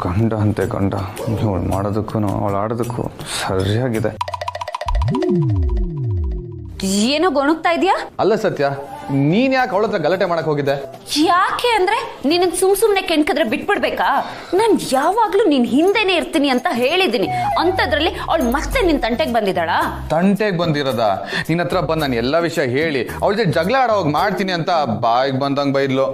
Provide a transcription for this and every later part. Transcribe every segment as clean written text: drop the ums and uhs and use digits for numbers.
ಗಂಡ ಅಂತೆ ಗಂಡ, ಇವಳು ಮಾಡೋದಕ್ಕೂ ಅವಳು ಆಡೋದಕ್ಕೂ ಸರಿಯಾಗಿದೆ. ಏನೋ ಗೊಣಗ್ತಾ ಇದೆಯಾ? ಅಲ್ಲ ಸತ್ಯ, ನೀನ್ ಯಾಕೆ ಅವಳ ಹತ್ರ ಗಲಾಟೆ ಮಾಡಕ್ ಹೋಗಿದ್ದೆ? ಯಾಕೆ ಅಂದ್ರೆ ನಿನ್ನ ಸುಮ್ನೆ ಕೆಣ್ಕದ್ರೆ ಬಿಟ್ಬಿಡ್ಬೇಕಾ? ನಾನ್ ಯಾವಾಗ್ಲೂ ನಿನ್ ಹಿಂದೆನೆ ಇರ್ತೀನಿ ಅಂತ ಹೇಳಿದೀನಿ. ಅಂತದ್ರಲ್ಲಿ ಅವಳು ಮತ್ತೆ ನಿನ್ ತಂಟೆಗೆ ಬಂದಿದ್ದಾಳ? ತಂಟೆಗೆ ಬಂದಿರೋದ? ನಿನ್ನ ಹತ್ರ ಬಂದ್ ನಾನು ಎಲ್ಲಾ ವಿಷಯ ಹೇಳಿ ಅವಳ ಜೊತೆ ಜಗಳ ಆಡೋವಾಗ ಮಾಡ್ತೀನಿ ಅಂತ ಬಾಯಿಗೆ ಬಂದಂಗ್ ಬೈದ್ಲು.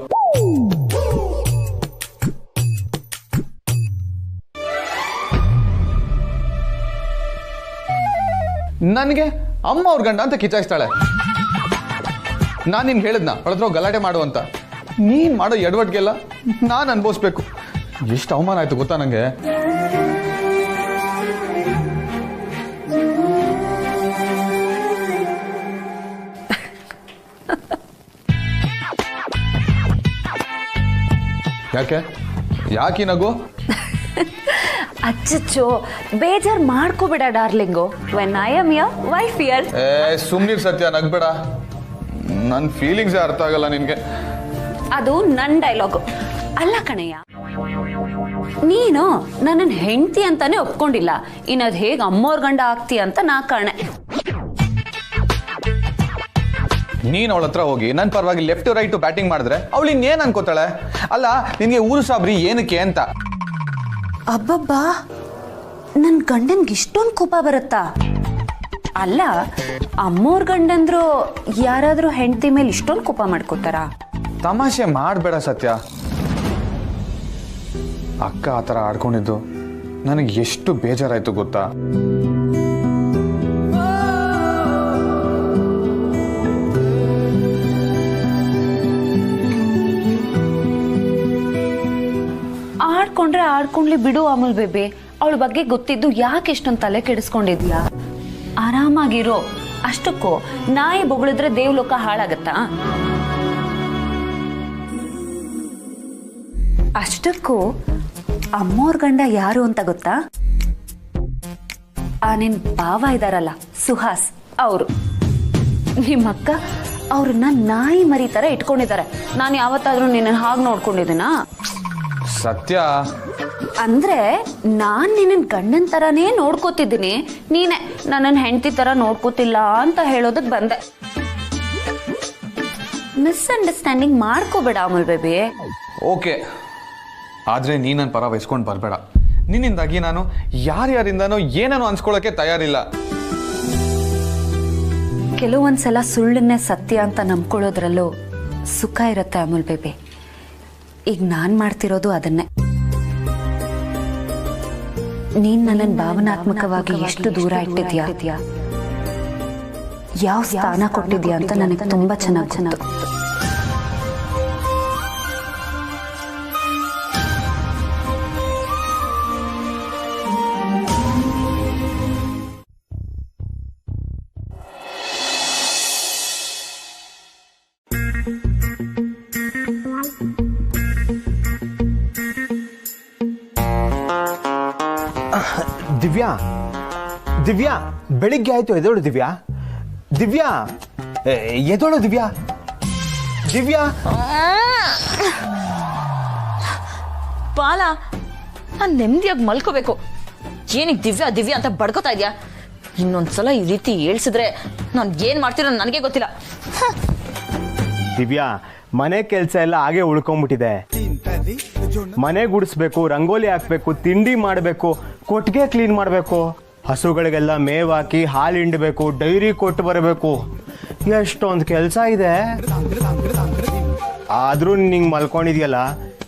ನನಗೆ ಅಮ್ಮ ಅವ್ರ ಗಂಡ ಅಂತ ಕಿಚಾಯಿಸ್ತಾಳೆ. ನಾನು ನಿನ್ಗೆ ಹೇಳಿದ್ನ ಅವಳ ಹತ್ರ ಗಲಾಟೆ ಮಾಡು ಅಂತ. ನೀನ್ ಮಾಡೋ ಎಡವಟ್ಗೆಲ್ಲ ನಾನು ಅನ್ಭವಿಸ್ಬೇಕು. ಎಷ್ಟು ಅವಮಾನ ಆಯ್ತು ಗೊತ್ತಾ ನಂಗೆ. ಯಾಕೆ ನಗು? ಅಚ್ಚಚ್ಚೋ, ಬೇಜಾರ್ ಮಾಡ್ಕೋಬೇಡ darling. When I am your wife here. ಸುಮ್ನಿರ್ ಸತ್ಯ, ನಗ್ಬೇಡ. ನನ್ನ ಫೀಲಿಂಗ್ಸ್ ಅರ್ಥ ಆಗಲ್ಲ ನಿನ್ಗೆ. ಅದು ನನ್ ಡೈಲಾಗು ಅಲ್ಲ ಕಣಯ್ಯ. ನೀನು ನನ್ನ ಹೆಂಡತಿ ಅಂತಾನೆ ಒಪ್ಕೊಂಡಿಲ್ಲ, ಇನ್ನದ್ ಹೇಗ್ ಅಮ್ಮೋರ್ ಗಂಡ ಆಗ್ತಿ ಅಂತ ನಾ ಕಾಣೆ. ನೀನ್ ಅವಳ ಹತ್ರ ಹೋಗಿ ನನ್ ಪರವಾಗಿ ಲೆಫ್ಟ್ ರೈಟ್ ಬ್ಯಾಟಿಂಗ್ ಮಾಡಿದ್ರೆ ಅವಳು ಇನ್ನೇನ್ ಅನ್ಕೋತಾಳೆ? ಅಲ್ಲ, ನಿನ್ಗೆ ಊರು ಸಾಬ್ರಿ ಏನಕ್ಕೆ ಅಂತ. ಅಬ್ಬಬ್ಬಾ, ನನ್ ಗಂಡನ್ಗೆ ಇಷ್ಟೊಂದು ಕೋಪ ಬರುತ್ತಾ? ಅಲ್ಲ, ಅಮ್ಮೋರ್ ಗಂಡಂದ್ರು ಯಾರಾದ್ರೂ ಹೆಂಡತಿ ಮೇಲೆ ಇಷ್ಟೊಂದು ಕೋಪ ಮಾಡ್ಕೋತಾರ? ತಮಾಷೆ ಮಾಡಬೇಡ ಸತ್ಯ. ಅಕ್ಕ ಆತರ ಆಡ್ಕೊಂಡಿದ್ದು ನನಗೆ ಎಷ್ಟು ಬೇಜಾರಾಯ್ತು ಗೊತ್ತಾ. ಆಡ್ಕೊಂಡ್ಲಿ ಬಿಡು ಅಮೂಲ್ ಬೇಬಿ. ಅವಳ ಬಗ್ಗೆ ಗೊತ್ತಿದ್ದು ಯಾಕೆ ಎಷ್ಟೊಂದು ತಲೆ ಕೆಡಿಸ್ಕೊಂಡಿದ್ಯಾ? ಆರಾಮಾಗಿರೋ. ಅಷ್ಟಕ್ಕೂ ನಾಯಿ ಬೊಗಳಿದ್ರೆ ದೇವ್ಲೋಕ ಹಾಳಾಗತ್ತಾ? ಅಷ್ಟಕ್ಕೂ ಅಮ್ಮೋರ್ ಗಂಡ ಯಾರು ಅಂತ ಗೊತ್ತಾ? ನಿನ್ ಭಾವ ಇದಾರಲ್ಲ ಸುಹಾಸ್, ಅವರು. ನಿಮ್ಮಕ್ಕ ಅವ್ರನ್ನ ನಾಯಿ ಮರಿ ತರ ಇಟ್ಕೊಂಡಿದ್ದಾರೆ. ನಾನು ಯಾವತ್ತಾದ್ರೂ ನಿನ್ನ ಹಾಗೆ ನೋಡ್ಕೊಂಡಿದ್ದೀನಾ? ಸತ್ಯ ಅಂದ್ರೆ ನಾನ್ ನಿನ್ನ ಗಂಡನ್ ತರಾನೇ ನೋಡ್ಕೋತಿದ್ದೀನಿ, ನೀನೆ ನನ್ನ ಹೆಂಡತಿ ತರ ನೋಡ್ಕೋತಿಲ್ಲ ಅಂತ ಹೇಳೋದಕ್ ಬಂದೆ. ಮಿಸ್ಅಂಡರ್ಸ್ಟ್ಯಾಂಡಿಂಗ್ ಮಾಡ್ಕೋಬೇಡ ಅಮೂಲ್ ಬೇಬಿ. ಓಕೆ, ಆದ್ರೆ ನೀ ನನ್ನ ಪರ ವಹಿಸ್ಕೊಂಡು ಬರ್ಬೇಡ. ನಿನ್ನಿಂದಾಗಿ ನಾನು ಯಾರ್ಯಾರಿಂದನೋ ಏನೇನೋ ಅನ್ಸ್ಕೊಳ್ಳೋಕೆ ತಯಾರಿಲ್ಲ. ಕೆಲವೊಂದ್ಸಲ ಸುಳ್ಳನ್ನೇ ಸತ್ಯ ಅಂತ ನಂಬ್ಕೊಳ್ಳೋದ್ರಲ್ಲೂ ಸುಖ ಇರುತ್ತೆ ಅಮೂಲ್ ಬೇಬಿ. ಈಗ ನಾನ್ ಮಾಡ್ತಿರೋದು ಅದನ್ನೇ. ನೀನ್ ನನ್ನ ಭಾವನಾತ್ಮಕವಾಗಿ ಎಷ್ಟು ದೂರ ಇಟ್ಟಿದ್ಯಾ, ಯಾವ ಸ್ಥಾನ ಕೊಟ್ಟಿದ್ಯಾ ಅಂತ ನನಗೆ ತುಂಬಾ ಚೆನ್ನಾಗಿ ದಿವ್ಯಾ, ದಿವ್ಯಾ, ಬೆಳಿಗ್ಗೆ ಆಯ್ತು, ಎದೋಳು ದಿವ್ಯಾ. ದಿವ್ಯಾ, ಎದೋಳು ದಿವ್ಯಾ. ದಿವ್ಯಾ ಬಾಲ, ನಾನು ನೆಮ್ಮದಿಯಾಗಿ ಮಲ್ಕೋಬೇಕು. ಏನಕ್ಕೆ ದಿವ್ಯಾ ದಿವ್ಯಾ ಅಂತ ಬಡ್ಕೋತಾ ಇದ್ಯಾ? ಇನ್ನೊಂದ್ಸಲ ಈ ರೀತಿ ಹೇಳ್ಸಿದ್ರೆ ನಾನು ಏನ್ ಮಾಡ್ತೀರೋ ನನಗೆ ಗೊತ್ತಿಲ್ಲ. ದಿವ್ಯಾ, ಮನೆ ಕೆಲಸ ಎಲ್ಲ ಹಾಗೆ ಉಳ್ಕೊಂಡ್ಬಿಟ್ಟಿದೆ. ಮನೆ ಗುಡಿಸ್ಬೇಕು, ರಂಗೋಲಿ ಹಾಕ್ಬೇಕು, ತಿಂಡಿ ಮಾಡಬೇಕು, ಕೊಟ್ಟಿಗೆ ಕ್ಲೀನ್ ಮಾಡಬೇಕು, ಹಸುಗಳಿಗೆಲ್ಲ ಮೇವು ಹಾಕಿ ಹಾಲು ಹಿಂಡಬೇಕು, ಡೈರಿ ಕೊಟ್ಟು ಬರಬೇಕು. ಎಷ್ಟೊಂದು ಕೆಲಸ ಇದೆ. ಆದ್ರೂ ನಿಂಗೆ ಮಲ್ಕೊಂಡಿದ್ಯಲ್ಲ,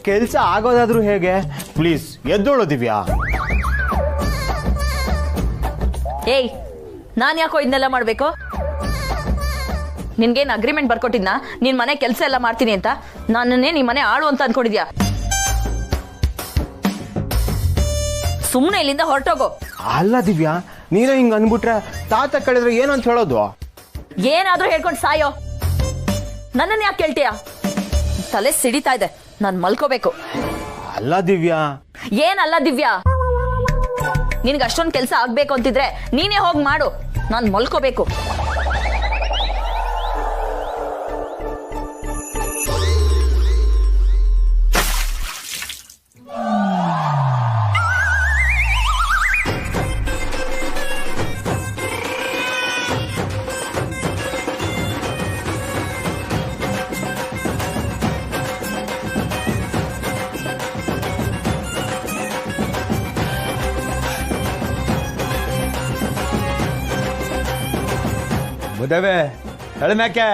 ಕೆಲಸ ಆಗೋದಾದ್ರೂ ಹೇಗೆ? ಪ್ಲೀಸ್ ಎದ್ದೋಳು ದಿವ್ಯಾ. ಏಯ್, ನಾನು ಯಾಕೋ ಇದನ್ನೆಲ್ಲ ಮಾಡ್ಬೇಕು? ನಿನ್ಗೇನು ಅಗ್ರಿಮೆಂಟ್ ಬರ್ಕೊಟ್ಟಿದ್ನಾ ನಿನ್ ಮನೆ ಕೆಲಸ ಎಲ್ಲ ಮಾಡ್ತೀನಿ ಅಂತ? ನನ್ನನ್ನೇ ನಿಮ್ ಮನೆ ಆಳು ಅಂತ ಅನ್ಕೊಂಡಿದ್ಯಾ? ಸುಮ್ಮನೆ ಇಲ್ಲಿಂದ ಹೊರಟೋಗೋ. ಅಲ್ಲ ದಿವ್ಯಾ, ನೀನು ಹಿಂಗ ಅನ್ಬಿಟ್ರೆ ತಾತ ಕಳೆದ್ರೆ ಏನು ಅಂತ ಹೇಳೋದು? ಏನಾದ್ರೂ ಹೇಳ್ಕೊಂಡು ಸಾಯೋ. ನನ್ನನ್ನು ಯಾಕೆ ಕೇಳ್ತೀಯ? ತಲೆ ಸಿಡಿತಾ ಇದೆ, ನಾನು ಮಲ್ಕೋಬೇಕು. ಅಲ್ಲ ದಿವ್ಯಾ. ಏನಲ್ಲ ದಿವ್ಯಾ? ನಿನ್ಗೆ ಅಷ್ಟೊಂದು ಕೆಲಸ ಆಗ್ಬೇಕು ಅಂತಿದ್ರೆ ನೀನೇ ಹೋಗಿ ಮಾಡು, ನಾನು ಮಲ್ಕೋಬೇಕು. ಮುದವೆ ಹೇಳ್ಮ್ಯಾಕೆ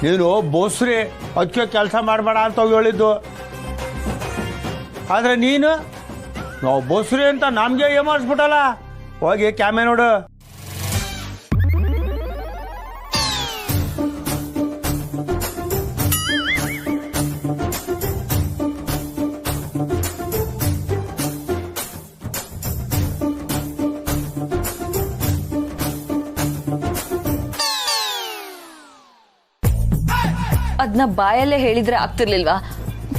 ನೀನು ಬೋಸ್ರಿ ಅದಕ್ಕೆ ಕೆಲಸ ಮಾಡಬೇಡ ಅಂತ ಹೇಳಿದ್ದು. ಆದರೆ ನೀನು ನಾವು ಬೋಸ್ರಿ ಅಂತ ನಮಗೆ ಏಮಾರಿಸ್ಬಿಟ್ಟಲ್ಲ. ಹೋಗಿ ಕ್ಯಾಮೆ ನೋಡು. ಅದನ್ನ ಬಾಯಲ್ಲೇ ಹೇಳಿದ್ರೆ ಆಗ್ತಿರ್ಲಿಲ್ವಾ?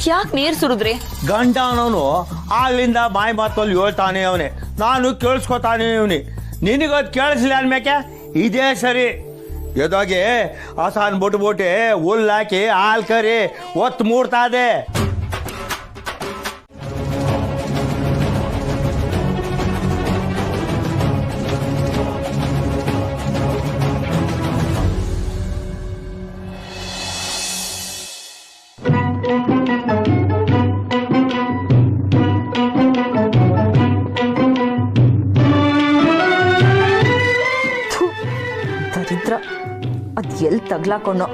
ಯಾಕೆ ನೀರ್ ಸುರಿದ್ರಿ? ಗಂಡ ಅನ್ನೋನು ಆಗ್ಲಿಂದ ಬಾಯಿ ಮಾತಲ್ಲಿ ಹೇಳ್ತಾನೆ ಅವನೇ, ನಾನು ಕೇಳಿಸ್ಕೊತಾನೆ ಇವನಿ. ನಿನಗದು ಕೇಳಿಸ್ಲಿಲ್ಲ ಅನ್ಮೇಕೆ ಇದೇ ಸರಿ. ಎದೋಗಿ ಹಸಾನ್ ಬುಟ್ಬಿಟ್ಟು ಹುಲ್ಲು ಹಾಕಿ ಹಾಲು ಕರಿ ಒತ್ತು ಮೂಡ್ತಾ ಇದೆ. ದರಿದ್ರ, ಅದ್ ಎಲ್ ತಗ್ಲಾಕೊಂಡು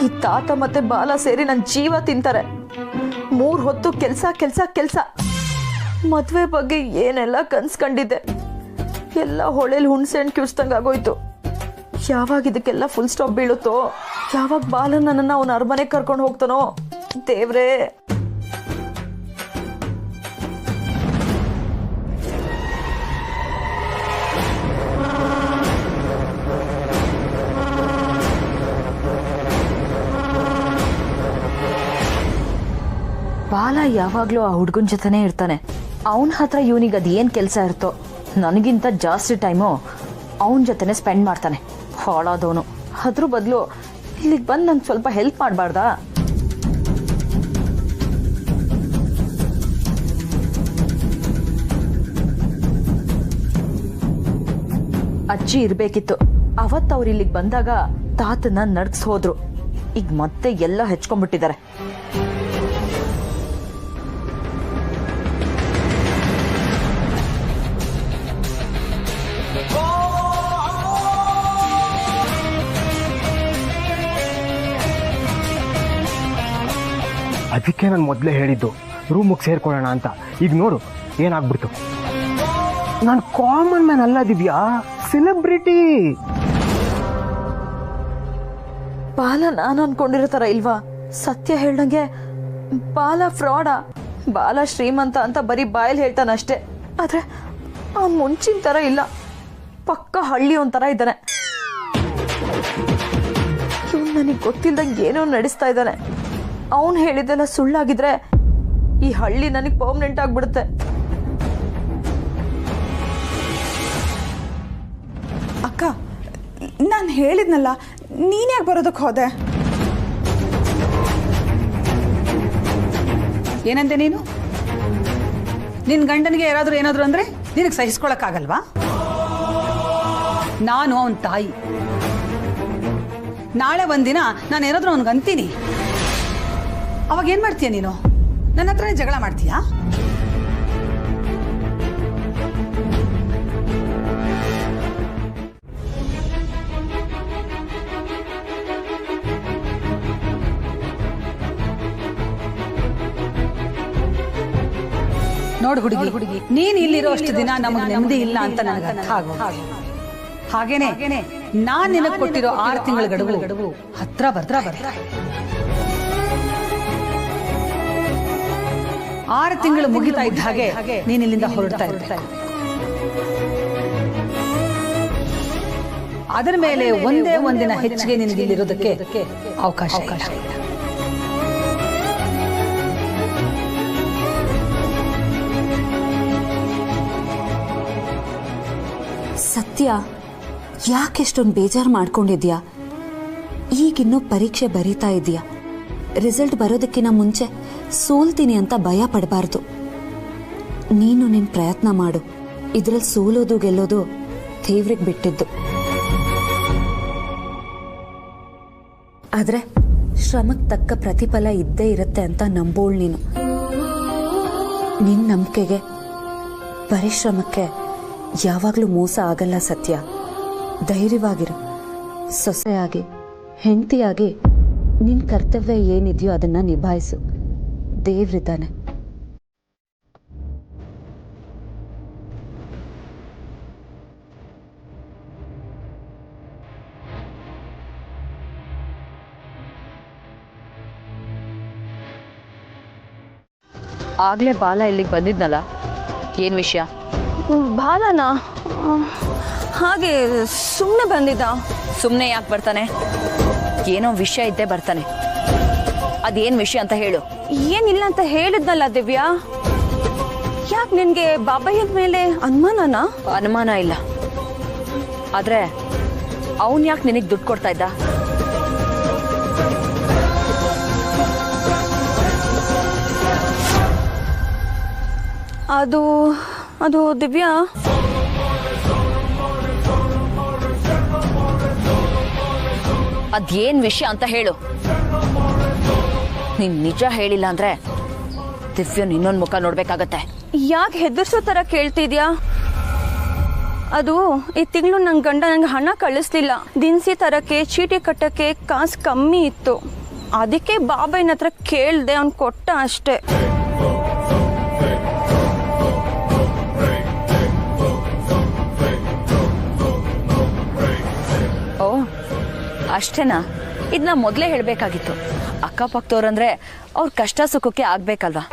ಈ ತಾತ ಮತ್ತೆ ಬಾಲ ಸೇರಿ ನನ್ನ ಜೀವ ತಿಂತಾರೆ. 3 ಹೊತ್ತು ಕೆಲ್ಸ ಕೆಲ್ಸ ಕೆಲ್ಸ. ಮದ್ವೆ ಬಗ್ಗೆ ಏನೆಲ್ಲ ಕನ್ಸ್ಕೊಂಡಿದ್ದೆ, ಎಲ್ಲ ಹೊಳೆಲಿ ಹುಣ್ಸೆ ಹಣ್ಣು ಕಿಡ್ಸ್ದಂಗೆ ಆಗೋಯ್ತು. ಯಾವಾಗ ಇದಕ್ಕೆಲ್ಲ ಫುಲ್ ಸ್ಟಾಪ್ ಬೀಳುತ್ತೋ, ಯಾವಾಗ ಬಾಲ ನನ್ನನ್ನ ಅವನ ಅರಮನೆಗೆ ಕರ್ಕೊಂಡು ಹೋಗ್ತಾನೋ ದೇವ್ರೇ. ಬಾಲ ಯಾವಾಗ್ಲೂ ಆ ಹುಡ್ಗನ್ ಜೊತೆನೇ ಇರ್ತಾನೆ. ಅವನ ಹತ್ರ ಇವನಿಗೆ ಅದೇನ್ ಕೆಲಸ ಇರ್ತೋ, ನನಗಿಂತ ಜಾಸ್ತಿ ಟೈಮು ಅವನ ಜೊತೆನೆ ಸ್ಪೆಂಡ್ ಮಾಡ್ತಾನೆ. ಹಾಳಾದವನು. ಅದ್ರ ಬದಲು ಇಲ್ಲಿಗೆ ಬಂದು ನಂಗೆ ಸ್ವಲ್ಪ ಹೆಲ್ಪ್ ಮಾಡಬಾರ್ದಾ? ಅಜ್ಜಿ ಇರ್ಬೇಕಿತ್ತು. ಅವತ್ತು ಇಲ್ಲಿಗೆ ಬಂದಾಗ ತಾತನ ನಡ್ಸ್ ಹೋದ್ರು. ಈಗ ಮತ್ತೆ ಎಲ್ಲ ಹೆಚ್ಕೊಂಡ್ಬಿಟ್ಟಿದ್ದಾರೆ. ಅದಕ್ಕೆ ನಾನು ಮೊದಲೇ ಹೇಳಿದ್ದು ರೂಮಿಗೆ ಸೇರ್ಕೊಳ್ಳೋಣ ಅಂತ. ಈಗ ನೋಡು ಏನಾಗ್ಬಿಡ್ತು. ನಾನು ಕಾಮನ್ ಮ್ಯಾನ್ ಅಲ್ಲ ದಿವ್ಯಾ, ಸೆಲೆಬ್ರಿಟಿ. ಬಾಲ ನಾನು ಅನ್ಕೊಂಡಿರೋ ತರ ಇಲ್ವಾ? ಸತ್ಯ ಹೇಳ್ದಂಗೆ ಬಾಲ ಫ್ರಾಡ. ಬಾಲ ಶ್ರೀಮಂತ ಅಂತ ಬರೀ ಬಾಯಲ್ಲಿ ಹೇಳ್ತಾನಷ್ಟೇ. ಆದ್ರೆ ಅವ್ನು ಮುಂಚಿನ ತರ ಇಲ್ಲ, ಪಕ್ಕ ಹಳ್ಳಿ ಒಂಥರ ಇದ್ದಾನೆ. ಇವ್ನು ನನಗೆ ಗೊತ್ತಿಲ್ದಂಗೆ ಏನೋ ನಡೆಸ್ತಾ ಇದ್ದಾನೆ. ಅವನು ಹೇಳಿದ್ದೆಲ್ಲ ಸುಳ್ಳಾಗಿದ್ರೆ ಈ ಹಳ್ಳಿ ನನಗೆ ಪರ್ಮನೆಂಟ್ ಆಗ್ಬಿಡುತ್ತೆ. ಅಕ್ಕ, ನಾನು ಹೇಳಿದ್ನಲ್ಲ, ನೀನ್ಯಾಕೆ ಬರೋದಕ್ಕೆ ಹೋದೆ? ಏನಂದೆ ನೀನು? ನಿನ್ನ ಗಂಡನಿಗೆ ಯಾರಾದರೂ ಏನಾದರೂ ಅಂದರೆ ನಿನಗೆ ಸಹಿಸ್ಕೊಳಕ್ಕಾಗಲ್ವಾ? ನಾನು ಅವನ ತಾಯಿ. ನಾಳೆ ಒಂದಿನ ನಾನು ಏನಾದರೂ ಅವನಿಗೆ ಅಂತೀನಿ, ಅವಾಗ ಏನು ಮಾಡ್ತೀಯ ನೀನು? ನನ್ನ ಹತ್ರನೇ ಜಗಳ ಮಾಡ್ತೀಯಾ? ನೋಡು ಹುಡುಗಿ, ನೀನ್ ಇಲ್ಲಿರೋ ಅಷ್ಟು ದಿನ ನಮಗೆ ನೆಮ್ಮದಿ ಇಲ್ಲ ಅಂತ ನನಗೆ ಅರ್ಥ ಆಗೋದು. ಹಾಗೇನೆ ನಾನ್ ನಿನಗೆ ಕೊಟ್ಟಿರೋ 6 ತಿಂಗಳ ಗಡುವು ಹತ್ರ ಬರ್ತಾ 6 ತಿಂಗಳು ಮುಗಿತಾ ಇದ್ದ ಹಾಗೆ ನೀನ್ ಇಲ್ಲಿಂದ ಹೊರಡ್ತಾ ಇರ್ಬೇಕು. ಅದರ ಮೇಲೆ ಒಂದೇ ಒಂದಿನ ಹೆಚ್ಚಿಗೆ ನಿನಗೆ ಇಲ್ಲಿರೋದಕ್ಕೆ ಅವಕಾಶ ಇಲ್ಲ. ಸತ್ಯ, ಯಾಕೆಷ್ಟೊಂದು ಬೇಜಾರು ಮಾಡ್ಕೊಂಡಿದ್ಯಾ? ಈಗಿನ್ನೂ ಪರೀಕ್ಷೆ ಬರೀತಾ ಇದೆಯಾ? ರಿಸಲ್ಟ್ ಬರೋದಕ್ಕಿಂತ ಮುಂಚೆ ಸೋಲ್ತೀನಿ ಅಂತ ಭಯ ಪಡಬಾರ್ದು. ನೀನು ನಿನ್ನ ಪ್ರಯತ್ನ ಮಾಡು. ಇದರಲ್ಲಿ ಸೋಲೋದು ಗೆಲ್ಲೋದು ದೇವ್ರಿಗೆ ಬಿಟ್ಟಿದ್ದು. ಆದ್ರೆ ಶ್ರಮಕ್ಕೆ ತಕ್ಕ ಪ್ರತಿಫಲ ಇದ್ದೇ ಇರುತ್ತೆ ಅಂತ ನಂಬೋಳು ನೀನು. ನಿನ್ನ ನಂಬಿಕೆಗೆ, ಪರಿಶ್ರಮಕ್ಕೆ ಯಾವಾಗಲೂ ಮೋಸ ಆಗಲ್ಲ ಸತ್ಯ. ಧೈರ್ಯವಾಗಿರು. ಸೊಸೆಯಾಗಿ ಹೆಂಡತಿಯಾಗಿ ನಿನ್ನ ಕರ್ತವ್ಯ ಏನಿದೆಯೋ ಅದನ್ನು ನಿಭಾಯಿಸು. ದೇವ್ರಿದ್ದಾನೆ. ಆಗ್ಲೇ ಬಾಲ ಇಲ್ಲಿಗೆ ಬಂದಿದ್ನಲ್ಲ, ಏನು ವಿಷಯ? ಬಾಲನಾ? ಹಾಗೆ ಸುಮ್ಮನೆ ಬಂದಿದ್ದ. ಸುಮ್ಮನೆ ಯಾಕೆ ಬರ್ತಾನೆ? ಏನೋ ವಿಷಯ ಇದ್ದೇ ಬರ್ತಾನೆ. ಅದೇನು ವಿಷಯ ಅಂತ ಹೇಳು. ಏನಿಲ್ಲ ಅಂತ ಹೇಳಿದ್ನಲ್ಲ ದಿವ್ಯಾ. ಯಾಕೆ ನಿನ್ಗೆ ಬಾಬಯ್ಯನ ಮೇಲೆ ಅನುಮಾನನಾ? ಅನುಮಾನ ಇಲ್ಲ, ಆದ್ರೆ ಅವನ್ ಯಾಕೆ ನಿನಗೆ ದುಡ್ಡು ಕೊಡ್ತಾ ಇದ್ದ? ಅದು ದಿವ್ಯಾ, ಅದೇನ್ ವಿಷಯ ಅಂತ ಹೇಳು. ನೀನ್ ನಿಜ ಹೇಳಿಲ್ಲ ಅಂದ್ರೆ ದಿವ್ಯ ಇನ್ನೊಂದು ಮುಖ ನೋಡ್ಬೇಕಾಗತ್ತೆ. ಯಾಕೆ ಹೆದರ್ಸೋ ತರ ಕೇಳ್ತಿದ್ಯಾ? ಅದು ಈ ತಿಂಗಳು ನನ್ನ ಗಂಡ ನಂಗೆ ಹಣ ಕಳಿಸ್ಲಿಲ್ಲ. ದಿನಸಿ ತರಕ್ಕೆ ಚೀಟಿ ಕಟ್ಟಕ್ಕೆ ಕಾಸು ಕಮ್ಮಿ ಇತ್ತು. ಅದಕ್ಕೆ ಬಾಬಯ್ಯನ ಹತ್ರ ಕೇಳ್ದೆ, ಅವ್ನು ಕೊಟ್ಟ ಅಷ್ಟೇ. ಓ ಅಷ್ಟೇನಾ? ಇದನ್ನ ಮೊದಲೇ ಹೇಳ್ಬೇಕಾಗಿತ್ತು. ಅಕ್ಕಪಕ್ಕದವ್ರಂದ್ರೆ ಅವ್ರ ಕಷ್ಟ ಸುಖಕ್ಕೆ ಆಗ್ಬೇಕಲ್ವಾ?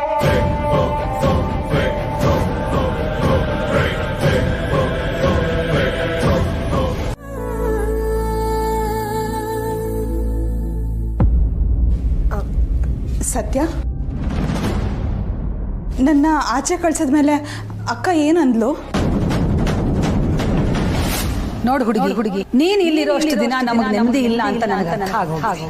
ಸತ್ಯ, ನನ್ನ ಆಚೆ ಕಳ್ಸಿದ್ಮೇಲೆ ಅಕ್ಕ ಏನಂದ್ಲು? ನೋಡು ಹುಡುಗಿ, ನೀನ್ ಇಲ್ಲಿರೋ ಅಷ್ಟು ದಿನ ನಮಗ್ ನೆಮ್ಮದಿ ಇಲ್ಲ ಅಂತ ನನಗೆ ಅರ್ಥ ಆಗೋಗಿದೆ.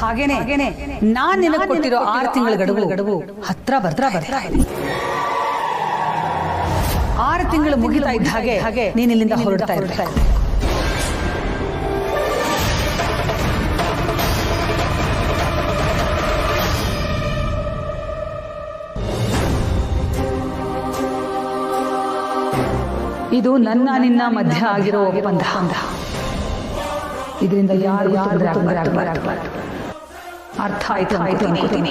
ಹಾಗೇನೆ ನಾನ್ ನಿನಗೆ ಕೊಟ್ಟಿರೋ 6 ತಿಂಗಳ ಗಡುವು ಹತ್ರ ಬರ್ತಾ ಇದೆ. 6 ತಿಂಗಳು ಮುಗಿತಾ ಇದ್ದ ಹಾಗೆ ನೀನ್ ಇಲ್ಲಿಂದ ಹೊರಡ್ತಾ ಇರ್ತಾ ಇದ್ದೆ. ಇದು ನನ್ನ ನಿನ್ನ ಮಧ್ಯ ಆಗಿರೋ ಒಪ್ಪಂದ. ಇದರಿಂದ ಯಾರು ಅರ್ಥ ಆಯ್ತು ಅನ್ಕೋತೀನಿ.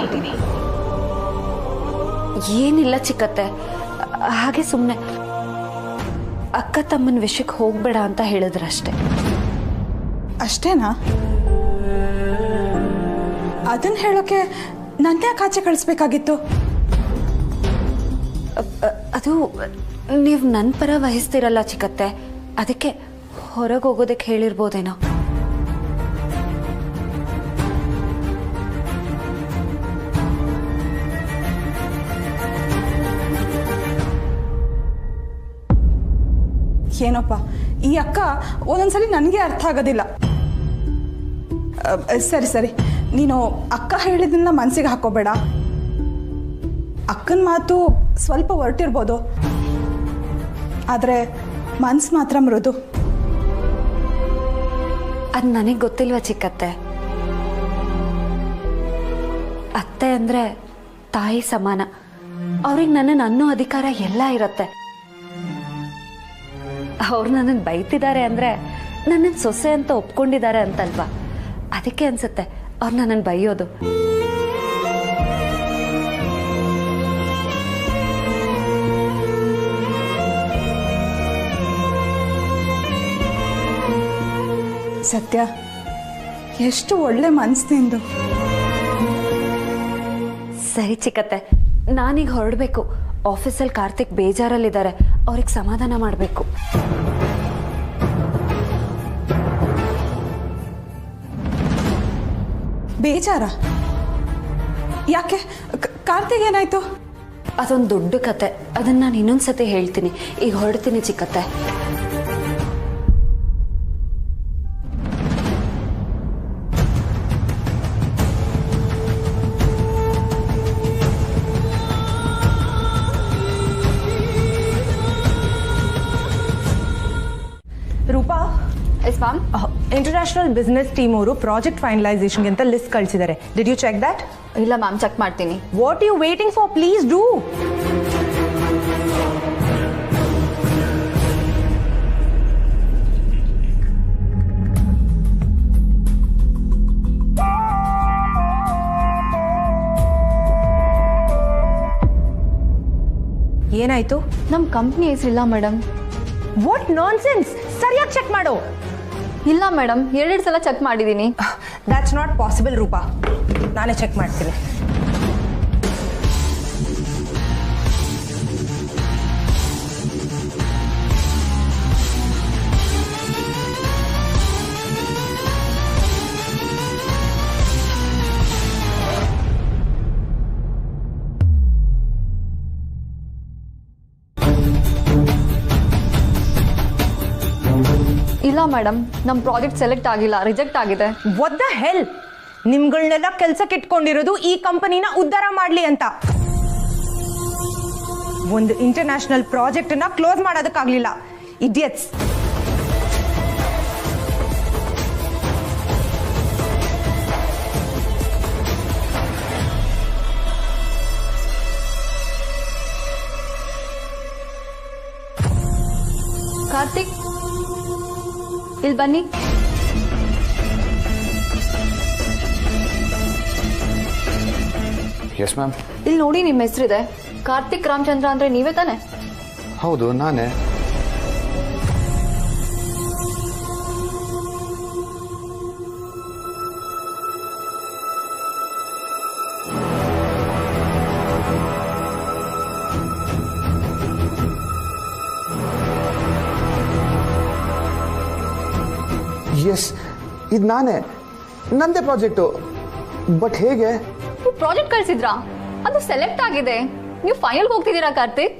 ಏನಿಲ್ಲ ಚಿಕ್ಕತ್ತೆ, ಹಾಗೆ ಸುಮ್ಮನೆ ಅಕ್ಕ ತಮ್ಮನ ವಿಷಯಕ್ಕೆ ಹೋಗ್ಬೇಡ ಅಂತ ಹೇಳಿದ್ರಷ್ಟೇ. ಅಷ್ಟೇನಾ? ಅದನ್ನ ಹೇಳೋಕೆ ನನ್ಯಾಕೆ ಆಚೆ ಕಳಿಸ್ಬೇಕಾಗಿತ್ತು? ಅದು ನೀವು ನನ್ನ ಪರ ವಹಿಸ್ತಿರಲ್ಲ ಚಿಕ್ಕತ್ತೆ, ಅದಕ್ಕೆ ಹೊರಗೆ ಹೋಗೋದಕ್ಕೆ ಹೇಳಿರ್ಬೋದೇನೋ. ಏನೋಪ್ಪ, ಈ ಅಕ್ಕ ಒಂದೊಂದ್ಸಲಿ ನನಗೆ ಅರ್ಥ ಆಗೋದಿಲ್ಲ. ಸರಿ, ನೀನು ಅಕ್ಕ ಹೇಳಿದ್ದನ್ನ ಮನಸ್ಸಿಗೆ ಹಾಕೋಬೇಡ. ಅಕ್ಕನ ಮಾತು ಸ್ವಲ್ಪ ಹೊರಟಿರ್ಬೋದು, ಆದರೆ ಮನ್ಸು ಮಾತ್ರ ಮೃದು. ಅದು ನನಗೆ ಗೊತ್ತಿಲ್ವ ಚಿಕ್ಕತ್ತೆ. ಅತ್ತೆ ಅಂದರೆ ತಾಯಿ ಸಮಾನ. ಅವ್ರಿಗೆ ನನ್ನನ್ನು ಅನ್ನೋ ಅಧಿಕಾರ ಎಲ್ಲ ಇರುತ್ತೆ. ಅವ್ರು ನನ್ನನ್ನು ಬೈತಿದ್ದಾರೆ ಅಂದರೆ ನನ್ನನ್ನು ಸೊಸೆ ಅಂತ ಒಪ್ಕೊಂಡಿದ್ದಾರೆ ಅಂತಲ್ವಾ? ಅದಕ್ಕೆ ಅನ್ಸುತ್ತೆ ಅವ್ರು ನನ್ನನ್ನು ಬೈಯೋದು. ಸತ್ಯ, ಎಷ್ಟು ಒಳ್ಳೆ ಮನಸ್ಸಿಂದು. ಸರಿ ಚಿಕ್ಕತ್ತೆ, ನಾನೀಗ ಹೊರಡಬೇಕು. ಆಫೀಸಲ್ಲಿ ಕಾರ್ತಿಕ್ ಬೇಜಾರಲ್ಲಿದ್ದಾರೆ, ಅವ್ರಿಗೆ ಸಮಾಧಾನ ಮಾಡಬೇಕು. ಬೇಜಾರ? ಯಾಕೆ? ಕಾರ್ತಿಕ್ ಏನಾಯ್ತು? ಅದೊಂದು ದೊಡ್ಡ ಕತೆ, ಅದನ್ನು ನಾನು ಇನ್ನೊಂದ್ಸತಿ ಹೇಳ್ತೀನಿ. ಈಗ ಹೊರಡ್ತೀನಿ ಚಿಕ್ಕತ್ತೆ. Roopa, yes ma'am. International business team ಅವರು ಪ್ರಾಜೆಕ್ಟ್ ಫೈನಲೈಸೇಷನ್ಗೆ ಅಂತ ಲಿಸ್ಟ್ ಕಳಿಸಿದ್ದಾರೆ. Did you check that? ಇಲ್ಲ ಮ್ಯಾಮ್, ಚೆಕ್ ಮಾಡ್ತೀನಿ. What you waiting for? Please do. ಏನಾಯ್ತು? ನಮ್ಮ ಕಂಪ್ನಿ ಹೆಸರಿಲ್ಲ ಮೇಡಮ್. What nonsense! ಸರಿಯಾಗಿ ಚೆಕ್ ಮಾಡು. ಇಲ್ಲ ಮೇಡಮ್, 2 ಸಲ ಚೆಕ್ ಮಾಡಿದ್ದೀನಿ. That's not possible Roopa. ನಾನೇ ಚೆಕ್ ಮಾಡ್ತೀನಿ. ಇಲ್ಲ ಮೇಡಮ್, ನಮ್ಮ ಪ್ರಾಜೆಕ್ಟ್ ಸೆಲೆಕ್ಟ್ ಆಗಿಲ್ಲ, ರಿಜೆಕ್ಟ್ ಆಗಿದೆ. What the hell! ನಿಮ್ಗಳನ್ನೆಲ್ಲ ಕೆಲ್ಸಕ್ಕೆ ಇಟ್ಕೊಂಡಿರೋದು ಈ ಕಂಪನಿನ ಉದ್ಧಾರ ಮಾಡ್ಲಿ ಅಂತ. ಒಂದು ಇಂಟರ್ನ್ಯಾಷನಲ್ ಪ್ರಾಜೆಕ್ಟ್ ನ ಕ್ಲೋಸ್ ಮಾಡೋದಕ್ಕಾಗ್ಲಿಲ್ಲ. ಇಡಿಯಟ್ಸ್! ಕಾರ್ತಿಕ್, ಇಲ್ಲಿ ಬನ್ನಿ. Yes ma'am. ಇಲ್ಲಿ ನೋಡಿ, ನಿಮ್ಮ ಹೆಸರಿದೆ. ಕಾರ್ತಿಕ್ ರಾಮಚಂದ್ರ ಅಂದ್ರೆ ನೀವೇ ತಾನೆ? ಹೌದು, ನಾನೇ. ಎಸ್, ಇದು ನಾನೇ, ನಂದೇ ಪ್ರಾಜೆಕ್ಟು. ಬಟ್ ಹೇಗೆ? ನೀವು ಪ್ರಾಜೆಕ್ಟ್ ಕಳಿಸಿದ್ರಾ? ಅದು ಸೆಲೆಕ್ಟ್ ಆಗಿದೆ. ನೀವು ಫೈನಲ್ ಹೋಗ್ತಿದ್ದೀರಾ ಕಾರ್ತಿಕ್?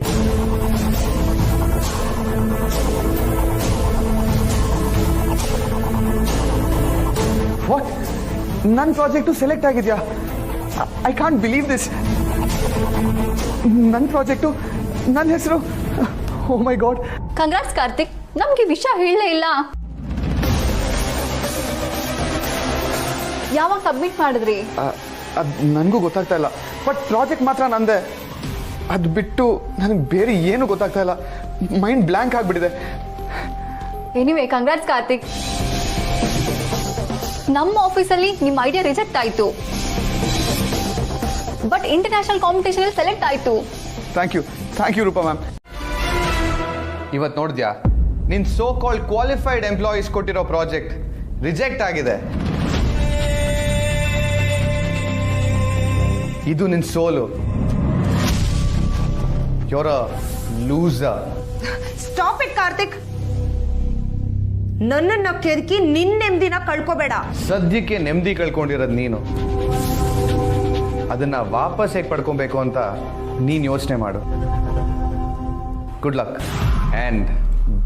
ವಾಟ್? ನನ್ನ ಪ್ರಾಜೆಕ್ಟು ಸೆಲೆಕ್ಟ್ ಆಗಿದೆಯಾ? I can't believe this. ನನ್ನ ಪ್ರಾಜೆಕ್ಟು, ನನ್ನ ಹೆಸರು. ಓ ಮೈ ಗಾಡ್! ಕಂಗ್ರಾಟ್ಸ್ ಕಾರ್ತಿಕ್, ನಮ್ಗೆ ವಿಷಯ ಹೇಳಲೇ ಇಲ್ಲ. ಯಾವಾಗ ಸಬ್ಮಿಟ್ ಮಾಡಿದ್ರಿ? ಅದು ನನಗೂ ಗೊತ್ತಾಗ್ತಾ ಇಲ್ಲ. ಬಟ್ ಪ್ರಾಜೆಕ್ಟ್ ಮಾತ್ರ ನಂದೆ. ಅದು ಬಿಟ್ಟು ನನಗೆ ಬೇರೆ ಏನು ಗೊತ್ತಾಗ್ತಾ ಇಲ್ಲ. ಮೈಂಡ್ ಬ್ಲ್ಯಾಂಕ್ ಆಗಿಬಿಟ್ಟಿದೆ. Anyway, congrats Karthik. ನಮ್ಮ ಆಫೀಸಲ್ಲಿ ನಿಮ್ಮ ಐಡಿಯಾ ರಿಜೆಕ್ಟ್ ಆಯಿತು, ಬಟ್ ಇಂಟರ್ನ್ಯಾಷನಲ್ ಕಾಂಪಿಟೇಷನ್ ಸೆಲೆಕ್ಟ್ ಆಯಿತು. Thank you Roopa ma'am. ಇವತ್ತು ನೋಡಿದ್ಯಾ, ನಿನ್ನ ಸೋ ಕಾಲ್ಡ್ ಕ್ವಾಲಿಫೈಡ್ ಎಂಪ್ಲಾಯೀಸ್ ಕೊಟ್ಟಿರೋ ಪ್ರಾಜೆಕ್ಟ್ ರಿಜೆಕ್ಟ್ ಆಗಿದೆ. ಇದು ನಿನ್ನ ಸೋಲು. you're a loser. Stop it Karthik. ನನ್ನನ್ನ ಕೆದಕಿ ನಿನ್ನ ನೆಮ್ಮದಿನ ಕಳ್ಕೋಬೇಡ. ಸದ್ಯಕ್ಕೆ ನೆಮ್ಮದಿ ಕಳ್ಕೊಂಡಿರೋದು ನೀನು. ಅದನ್ನ ವಾಪಸ್ ಹೇಗೆ ಪಡ್ಕೊಬೇಕು ಅಂತ ನೀನು ಯೋಚನೆ ಮಾಡು. Good luck and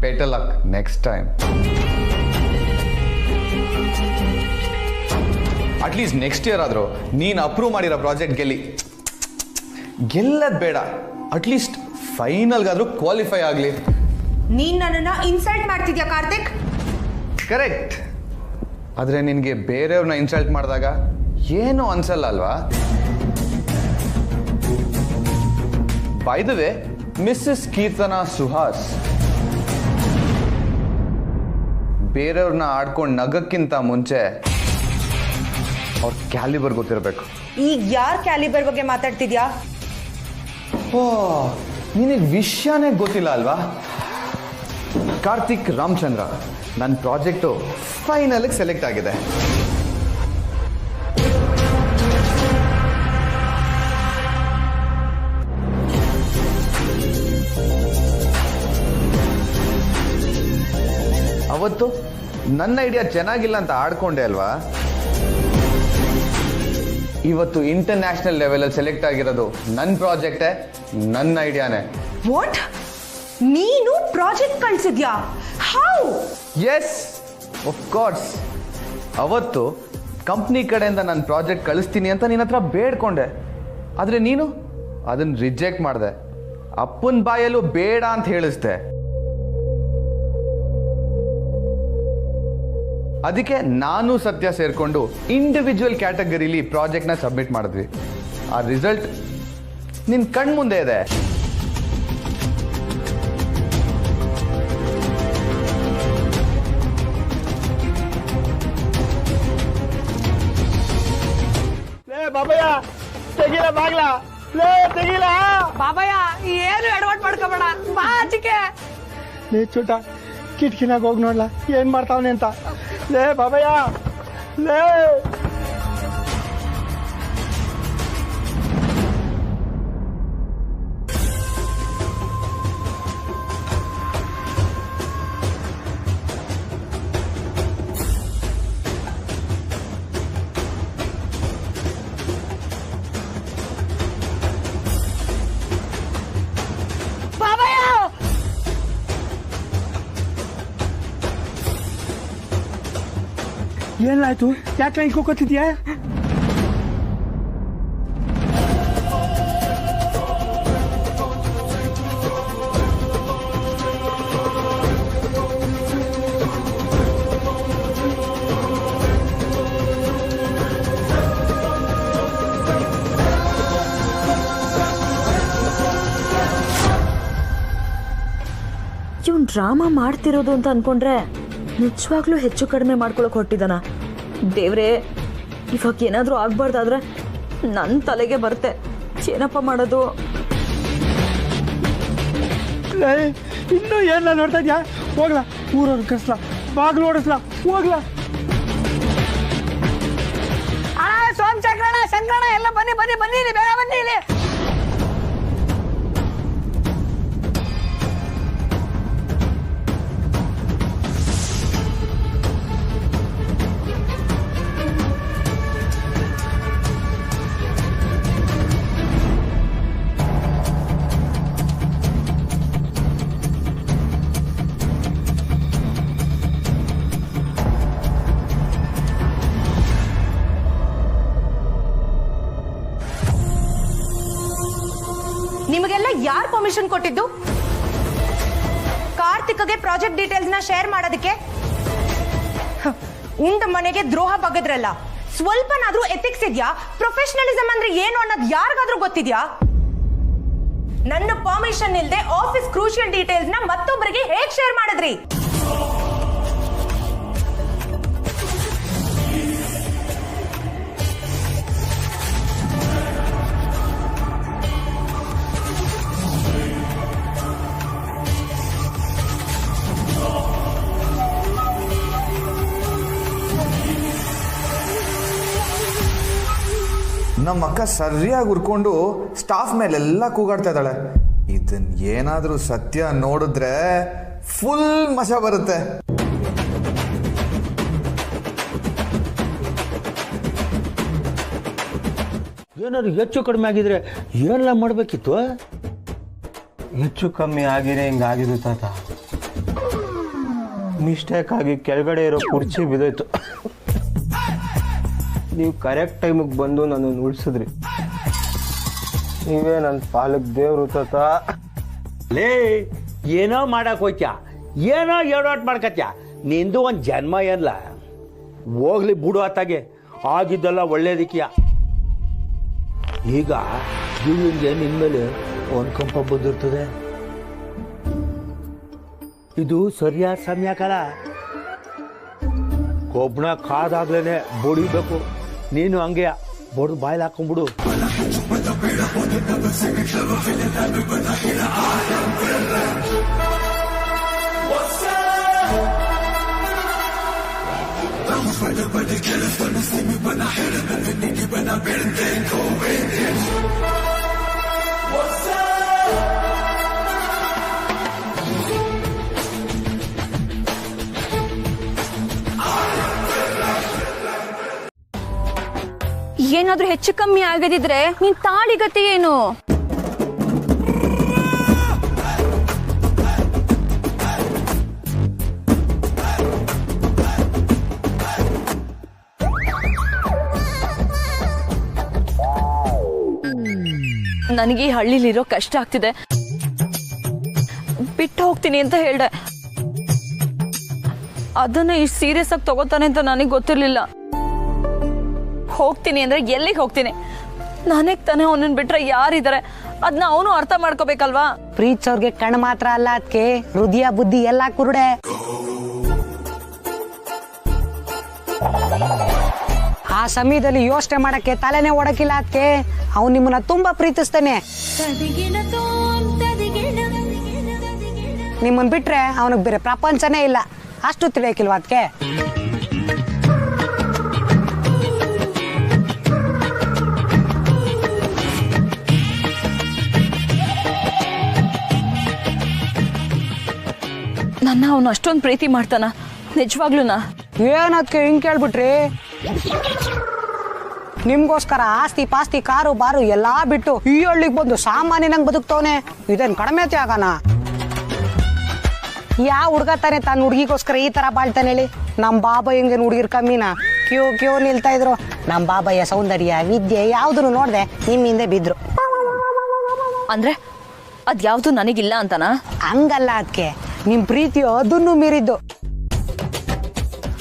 better luck next time. At least next year ಆದರೂ ನೀನು ಅಪ್ರೂವ್ ಮಾಡಿರೋ ಪ್ರಾಜೆಕ್ಟ್ ಗೆಲ್ಲದ್ ಬೇಡ, ಅಟ್ಲೀಸ್ಟ್ ಫೈನಲ್ಗಾದ್ರೂ ಕ್ವಾಲಿಫೈ ಆಗಲಿ. ನೀನ್ ನನ್ನನ್ನ ಇನ್ಸಲ್ಟ್ ಮಾಡ್ತಿದ್ಯಾ ಕಾರ್ತಿಕ್? ಕರೆಕ್ಟ್. ಆದರೆ ನಿನಗೆ ಬೇರೆಯವ್ರನ್ನ ಇನ್ಸಲ್ಟ್ ಮಾಡಿದಾಗ ಏನೂ ಅನ್ಸಲ್ಲ ಅಲ್ವಾ? By the way, Mrs Keerthana Suhas, ಬೇರೆಯವ್ರನ್ನ ಆಡ್ಕೊಂಡು ನಗಕ್ಕಿಂತ ಮುಂಚೆ ಅವ್ರ ಕ್ಯಾಲಿಬರ್ ಗೊತ್ತಿರಬೇಕು. ಈಗ ಯಾರ್ ಕ್ಯಾಲಿಬರ್ ಬಗ್ಗೆ ಮಾತಾಡ್ತಿದ್ಯಾ? ಓ, ನಿನಗೆ ವಿಷಯನೇ ಗೊತ್ತಿಲ್ಲ ಅಲ್ವಾ? ಕಾರ್ತಿಕ್ ರಾಮಚಂದ್ರ, ನನ್ನ ಪ್ರಾಜೆಕ್ಟು ಫೈನಲ್ಗೆ ಸೆಲೆಕ್ಟ್ ಆಗಿದೆ. ಅವತ್ತು ನನ್ನ ಐಡಿಯಾ ಚೆನ್ನಾಗಿಲ್ಲ ಅಂತ ಆಡ್ಕೊಂಡೆ ಅಲ್ವಾ? ಇವತ್ತು ಇಂಟರ್ನ್ಯಾಷನಲ್ ಲೆವೆಲಲ್ಲಿ ಸೆಲೆಕ್ಟ್ ಆಗಿರೋದು ನನ್ನ ಪ್ರಾಜೆಕ್ಟೇ, ನನ್ನ ಐಡಿಯಾನೇ. ವಾಟ್? ನೀನು ಪ್ರಾಜೆಕ್ಟ್ ಕಳಿಸಿದ್ಯಾ? ಹೌ? Yes, of course. ಅವತ್ತು ಕಂಪ್ನಿ ಕಡೆಯಿಂದ ನನ್ನ ಪ್ರಾಜೆಕ್ಟ್ ಕಳಿಸ್ತೀನಿ ಅಂತ ನಿನ್ನ ಹತ್ರ ಬೇಡ್ಕೊಂಡೆ, ಆದರೆ ನೀನು ಅದನ್ನು ರಿಜೆಕ್ಟ್ ಮಾಡಿದೆ. ಅಪ್ಪನ ಬಾಯಲ್ಲೂ ಬೇಡ ಅಂತ ಹೇಳಿಸ್ದೆ. ಅದಕ್ಕೆ ನಾನು ಸತ್ಯ ಸೇರಿಕೊಂಡು ಇಂಡಿವಿಜುವಲ್ ಕ್ಯಾಟಗರಿಲಿ ಪ್ರಾಜೆಕ್ಟ್ನ ಸಬ್ಮಿಟ್ ಮಾಡಿದ್ವಿ. ಆ ರಿಸಲ್ಟ್ ನಿನ್ನ ಕಣ್ಮುಂದೆ ಇದೆ. ಬಾಬಯ್ಯ, ತೆಗಿಲ ಬಾಗ್ಲ. ಲೇ ತೆಗಿಲ ಬಾಬಯ್ಯ ಏನು ಎಡವಟ್ ಮಾಡ್ಕೋಬೇಡ ಬಾ ಆಚಿಕೆ. ಲೇ ಚೂಟ ಕಿಟಕಿನಾಗ ಹೋಗಿ ನೋಡ್ಲಾ ಏನ್ ಮಾಡ್ತಾವನೆ ಅಂತ. ಲೇ ಬಾಬಯ್ಯ ಲೇ ಏನಾಯ್ತು? ಯಾಕೆ ಇಕ್ಕೋತಿದ್ಯಾ? ಇವನ್ ಡ್ರಾಮಾ ಮಾಡ್ತಿರೋದು ಅಂತ ಅನ್ಕೊಂಡ್ರೆ ನಿಜವಾಗ್ಲೂ ಹೆಚ್ಚು ಕಡಿಮೆ ಮಾಡ್ಕೊಳಕ್ ಹೊಟ್ಟಿದಾನ. ದೇವ್ರೇ, ಇವಾಗ ಏನಾದ್ರೂ ಆಗ್ಬಾರ್ದಾದ್ರೆ ನನ್ನ ತಲೆಗೆ ಬರುತ್ತೆ. ಏನಪ್ಪ ಮಾಡೋದು? ಇನ್ನೂ ಏನ ನೋಡ್ತಾ ಇದ್ಯಾ? ಹೋಗ್ಲಾ ಊರವ್ರು ಕರ್ಸ್ಲಾ, ಬಾಗ್ಲು ಓಡಿಸ್ಲಾ, ಹೋಗ್ಲಾ. ಸೋಮಚಕ್ರಣ ಶಂಕರಣ ಎಲ್ಲ ಬನ್ನಿ ಬನ್ನಿ ಬನ್ನಿ ಇಲ್ಲಿ, ಬೇಗ ಬನ್ನಿ ಇಲ್ಲಿ. ನಿಮಗೆಲ್ಲ ಯಾರು ಪರ್ಮಿಷನ್ ಕೊಟ್ಟಿದ್ದು ಕಾರ್ತಿಕ್ಗೆ ಪ್ರಾಜೆಕ್ಟ್ ಡೀಟೇಲ್ಸ್ ನ ಶೇರ್ ಮಾಡೋದಕ್ಕೆ? ಉಂಡ ಮನೆಗೆ ದ್ರೋಹ ಬಗದ್ರಲ್ಲ, ಸ್ವಲ್ಪನಾದ್ರೂ ಎಥಿಕ್ಸ್ ಇದೆಯಾ? ಪ್ರೊಫೆಷನಲಿಸಂ ಅಂದ್ರೆ ಏನು ಅನ್ನೋದು ಯಾರಿಗಾದ್ರೂ ಗೊತ್ತಿದ್ಯಾ? ನನ್ನ ಪರ್ಮಿಷನ್ ಇಲ್ಲದೆ ಆಫೀಸ್ ಕ್ರೂಷಿಯಲ್ ಡೀಟೇಲ್ಸ್ ನ ಮತ್ತೊಬ್ಬರಿಗೆ ಹೇಗ್ ಶೇರ್ ಮಾಡಿದ್ರಿ? ನಮ್ಮ ಅಕ್ಕ ಸರಿಯಾಗಿ ಉರ್ಕೊಂಡು ಸ್ಟಾಫ್ ಮೇಲೆಲ್ಲ ಕೂಗಾಡ್ತಾ ಇದ್ದಾಳೆ. ಇದನ್ ಏನಾದ್ರೂ ಸತ್ಯ ನೋಡಿದ್ರೆ ಫುಲ್ ಮಜಾ ಬರುತ್ತೆ. ಏನಾದ್ರು ಹೆಚ್ಚು ಕಡಿಮೆ ಆಗಿದ್ರೆ ಏನೆಲ್ಲ ಮಾಡ್ಬೇಕಿತ್ತು? ಹೆಚ್ಚು ಕಮ್ಮಿ ಆಗಿರೇ ಹಿಂಗಾಗಿದ್ದು ತಾತ. ಮಿಸ್ಟೇಕ್ ಆಗಿ ಕೆಳಗಡೆ ಇರೋ ಕುರ್ಚಿ ಬಿದ್ದೋಯ್ತು. ನೀವು ಕರೆಕ್ಟ್ ಟೈಮಿಗೆ ಬಂದು ನನ್ನನ್ನು ಉಳಿಸಿದ್ರಿ. ನೀವೇ ನನ್ನ ಪಾಲಕ್ ದೇವ್ರು ತಾತ. ಲೇ ಏನೋ ಮಾಡಕ್ ಹೋಯ್ತ್ಯಾ, ಏನೋ ಎಡವಟ್ ಮಾಡ್ಕತ್ಯಾ. ನಿಂದು ಒಂದು ಜನ್ಮ ಏನ್ಲ, ಹೋಗ್ಲಿ ಬಿಡು ಆತಾಗೆ. ಆಗಿದ್ದೆಲ್ಲ ಒಳ್ಳೇದಕ್ಕಿಯ. ಈಗ ಇವನಿಗೆ ನಿನ್ಮೇಲೆ ಒಂದು ಕಂಪ ಬಂದಿರ್ತದೆ. ಇದು ಸರಿಯಾದ ಸಮಯ ಕಾಲ. ಒಬ್ಬನ ಕಾದಾಗ್ಲೇನೆ ಬಡಿಬೇಕು. ನೀನು ಹಂಗೆ ಬಡ್ದು ಬಾಯ್ಲಿ ಹಾಕೊಂಡ್ಬಿಡು. ಏನಾದ್ರೂ ಹೆಚ್ಚು ಕಮ್ಮಿ ಆಗದಿದ್ರೆ ನಿನ್ ತಾಳಿಗತಿ ಏನು? ನನಗೆ ಈ ಹಳ್ಳಿಲಿರೋ ಕಷ್ಟ ಆಗ್ತಿದೆ, ಬಿಟ್ಟು ಹೋಗ್ತೀನಿ ಅಂತ ಹೇಳ್ದೆ. ಅದನ್ನ ಇಷ್ಟು ಸೀರಿಯಸ್ ಆಗಿ ತಗೋತಾನೆ ಅಂತ ನನಗೆ ಗೊತ್ತಿರ್ಲಿಲ್ಲ. ಹೋಗ್ತೀನಿ ಅಂದ್ರೆ ಎಲ್ಲಿಗೆ ಹೋಗ್ತೀನಿ? ನನಗ್ ತಾನೇ ಅವನನ್ನ ಬಿಟ್ರೆ ಯಾರಿದ್ದಾರೆ? ಅದನ್ನ ಅವನು ಅರ್ಥ ಮಾಡ್ಕೋಬೇಕಲ್ವಾ? ಪ್ರೀತ್ಸವ್ರಿಗೆ ಕಣ್ ಮಾತ್ರ ಅಲ್ಲ, ಅದಕ್ಕೆ ಹೃದಯ ಬುದ್ಧಿ ಎಲ್ಲ ಕುರುಡೆ. ಆ ಸಮಯದಲ್ಲಿ ಯೋಚನೆ ಮಾಡಕ್ಕೆ ತಲೆನೇ ಓಡಕ್ಕಿಲ್ಲ ಅದಕ್ಕೆ. ಅವ್ನು ನಿಮ್ಮನ್ನ ತುಂಬಾ ಪ್ರೀತಿಸ್ತಾನೆ. ನಿಮ್ಮನ್ ಬಿಟ್ರೆ ಅವನಿಗೆ ಬೇರೆ ಪ್ರಪಂಚನೇ ಇಲ್ಲ. ಅಷ್ಟು ತಿಳಿಯಕ್ಕಿಲ್ವಾ ಅದಕ್ಕೆ? ನನ್ನ ಅವನು ಅಷ್ಟೊಂದು ಪ್ರೀತಿ ಮಾಡ್ತಾನ ನಿಜವಾಗ್ಲೂನಾ? ಏನದಕ್ಕೆ ಹಿಂಗ್ ಕೇಳ್ಬಿಟ್ರಿ? ನಿಮ್ಗೋಸ್ಕರ ಆಸ್ತಿ ಪಾಸ್ತಿ ಕಾರು ಬಾರು ಎಲ್ಲಾ ಬಿಟ್ಟು ಈ ಹಳ್ಳಿಗೆ ಬಂದು ಸಾಮಾನ್ಯನಂಗ್ ಬದುಕ್ತವನೆ. ಇದೇನ್ ಕಡಿಮೆ ತ್ಯಾಗನ? ಯಾವ ಹುಡ್ಗ ತಾನೆ ತನ್ನ ಹುಡುಗಿಗೋಸ್ಕರ ಈ ತರ ಬಾಳ್ತಾನೆ ಹೇಳಿ? ನಮ್ ಬಾಬಾ ಹೆಂಗೇನು ಹುಡುಗಿರ್ ಕಮ್ಮಿನ ಕ್ಯೂ ನಿಲ್ತಾ ಇದ್ರು. ನಮ್ ಬಾಬಯ್ಯ ಸೌಂದರ್ಯ ವಿದ್ಯೆ ಯಾವ್ದನ್ನು ನೋಡ್ದೆ ನಿಮ್ ಹಿಂದೆ ಬಿದ್ರು. ಅಂದ್ರೆ ಅದ್ಯಾವ್ದು ನನಗಿಲ್ಲ ಅಂತನಾ? ಹಂಗಲ್ಲ ಅದಕ್ಕೆ, ನಿಮ್ ಪ್ರೀತಿಯು ಅದನ್ನು ಮೀರಿದ್ದು.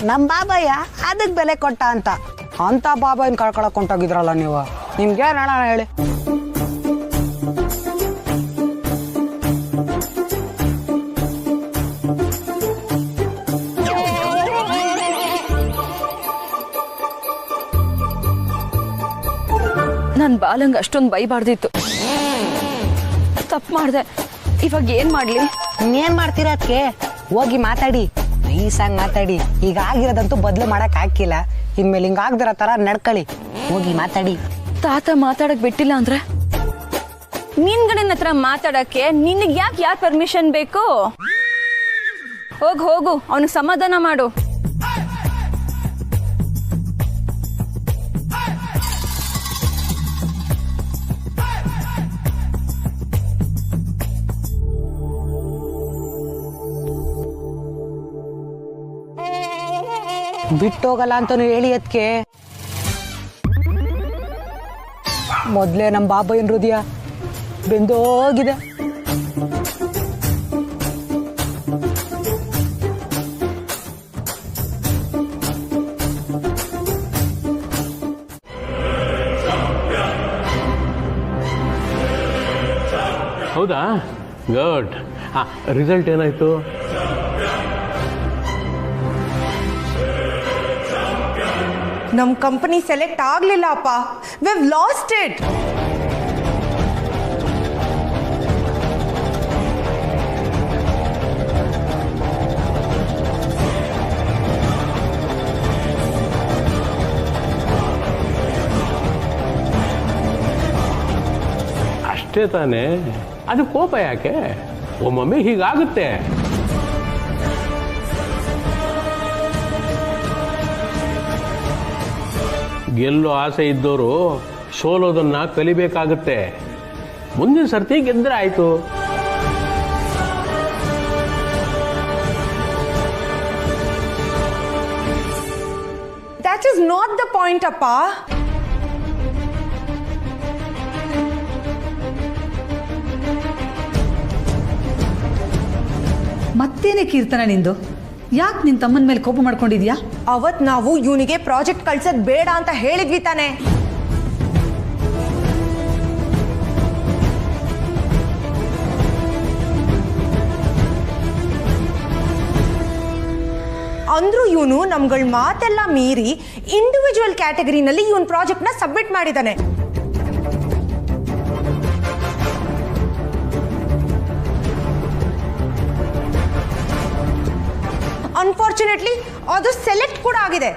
ನಮ್ ಬಾಬಯ್ಯ ಅದಕ್ ಬೆಲೆ ಕೊಟ್ಟ ಅಂತ ಬಾಬಾಯನ್ ಕಳ್ಕೊಳಕ್ ಹೊಂಟೋಗಿದ್ರಲ್ಲ ನೀವು. ನಿಮ್ಗೆ ಹೇಳೋಣ ಹೇಳಿ. ನನ್ ಬಾಲಂಗ್ ಅಷ್ಟೊಂದು ಬೈಬಾರ್ದಿತ್ತು. ತಪ್ಪು ಮಾಡ್ದೆ. ಇವಾಗ ಏನ್ ಮಾಡ್ಲಿ? ಇನ್ನೇನ್ ಮಾಡ್ತೀರಾ ಅದಕ್ಕೆ? ಹೋಗಿ ಮಾತಾಡಿ, ನೈಸಾಗಿ ಮಾತಾಡಿ. ಈಗ ಆಗಿರೋದಂತೂ ಬದಲು ಮಾಡಕ್ ಹಾಕಿಲ್ಲ. ಇನ್ಮೇಲೆ ಹಿಂಗಾಗ್ದಿರೋ ತರ ನಡ್ಕೊಳ್ಳಿ. ಹೋಗಿ ಮಾತಾಡಿ. ತಾತ ಮಾತಾಡಕ್ ಬಿಟ್ಟಿಲ್ಲ ಅಂದ್ರೆ ನಿನ್ ಗಂಡನ ಹತ್ರ ಮಾತಾಡಕ್ಕೆ ನಿನಗ್ ಯಾರ್ ಪರ್ಮಿಷನ್ ಬೇಕು? ಹೋಗು ಅವನಿಗೆ ಸಮಾಧಾನ ಮಾಡು. ಬಿಟ್ಟೋಗಲ್ಲ ಅಂತಾನು ಹೇಳಿ ಅದಕ್ಕೆ. ಮೊದ್ಲೇ ನಮ್ಮ ಬಾಬಯ್ಯನ ಹೃದಯ ಬೆಂದೋಗಿದೆ. ಹೌದಾ? ಗುಡ್. ರಿಸಲ್ಟ್ ಏನಾಯ್ತು? ನಮ್ ಕಂಪನಿ ಸೆಲೆಕ್ಟ್ ಆಗ್ಲಿಲ್ಲ ಅಪ್ಪ. We have lost it. ಅಷ್ಟೇ ತಾನೇ, ಅದು ಕೋಪ ಯಾಕೆ? ಒಮ್ಮೊಮ್ಮೆ ಹೀಗಾಗುತ್ತೆ. ಗೆಲ್ಲೋ ಆಸೆ ಇದ್ದವರು ಸೋಲೋದನ್ನ ಕಲಿಬೇಕಾಗುತ್ತೆ. ಮುಂದಿನ ಸರ್ತಿ ಗೆದ್ರೆ ಆಯ್ತು. That is not the point, ಅಪ್ಪ. ಮತ್ತೇನೆ ಕೀರ್ತನ ನಿಂದು? ಯಾಕೆ ನಿನ್ ತಮ್ಮನ ಮೇಲೆ ಕೋಪ ಮಾಡ್ಕೊಂಡಿದ್ಯಾ? ಅವತ್ ನಾವು ಇವನಿಗೆ ಪ್ರಾಜೆಕ್ಟ್ ಕಳ್ಸೋದ್ ಬೇಡ ಅಂತ ಹೇಳಿದ್ವಿ ತಾನೆ. ಅಂದ್ರೂ ಇವನು ನಮ್ಗಳ ಮಾತೆಲ್ಲ ಮೀರಿ ಇಂಡಿವಿಜುವಲ್ ಕ್ಯಾಟಗರಿನಲ್ಲಿ ಇವನ್ ಪ್ರಾಜೆಕ್ಟ್ ನ ಸಬ್ಮಿಟ್ ಮಾಡಿದಾನೆ. ಅನ್ಫಾರ್ಚುನೇಟ್ಲಿ ಅದು ಸೆಲೆಕ್ಟ್ ಕೂಡ ಆಗಿದೆ.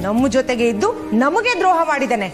ನಮ್ಮ ಜೊತೆಗೆ ಇದ್ದು ನಮಗೆ ದ್ರೋಹ ಮಾಡಿದ್ದಾನೆ.